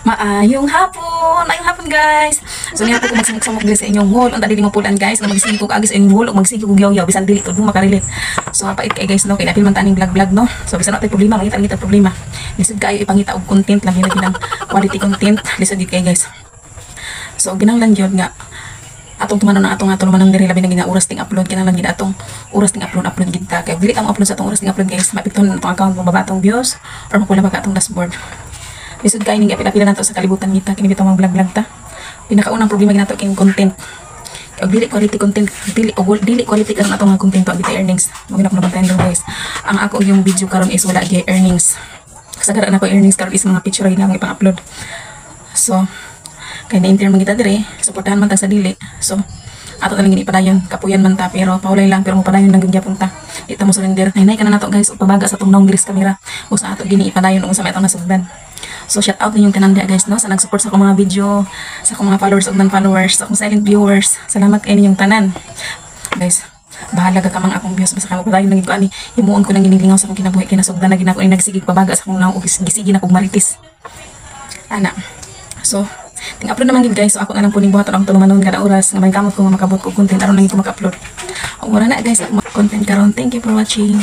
Maayong hapon guys. So niya po ko magsamok guys sa inyong hall. Ang dali mo pulan guys nga magsige ko agis inyong hall ug magsige ko yaw bisan dili to makarilit. So pait kay guys no kay napil man taning vlog no. So bisan natin problema mangita ngita problema. Lisod kayo ipangita og content lang yun lang quality content lisod gid kay guys. So ginanglan jud nga atong tumanon na atong lumanong diri labi na gina oras ting upload kinahanglan gid atong oras ting upload gid ta kay dili ta mo upload sa atong oras ting upload guys mapikton atong account mo baba atong views or mapula ba atong dashboard. Lisod kay ning apil-apil nato sa kalibutan kita kini bitaw mga vlog ta. Pinakaunang problema ginato kay content. Kay dili quality content, dili quality karon atong mga content to agit earnings. Mo gina ko nabantayan guys. Ang ako yung video karon is wala gyud earnings. Kasagaran ako earnings karon is mga picture gyud nga ipang-upload. So kay na-intern man kita dire, suportahan man ta sa dili. So ato talang gini padayon, kapuyan man ta pero paulay lang pero mo padayon lang gyapon ta. Ita mo surrender. Nay kana nato guys, pabaga sa tong long gris camera. O sa ato gini ipadayon ug sa may atong nasugdan. So shout out ninyong tanan dia guys no sa nag-support sa akong mga video, sa akong mga followers ug non-followers, sa akong silent viewers. Salamat kay ninyong tanan. Guys, bahala ka kamang akong views basta kamo padayon lang gid ani. Himuon ko nang ginilingaw sa akong kinabuhi kay nasugdan na gid ako nagsigig pabaga sa akong naong ug gisigi na kog maritis. Ana. So ting upload naman gid guys, so ako na lang puning buhat ang tulumanon kada oras nga may kamot ko nga makabot ko content aron lang ko maka-upload. Ug wala na guys, ako content karon. Thank you for watching.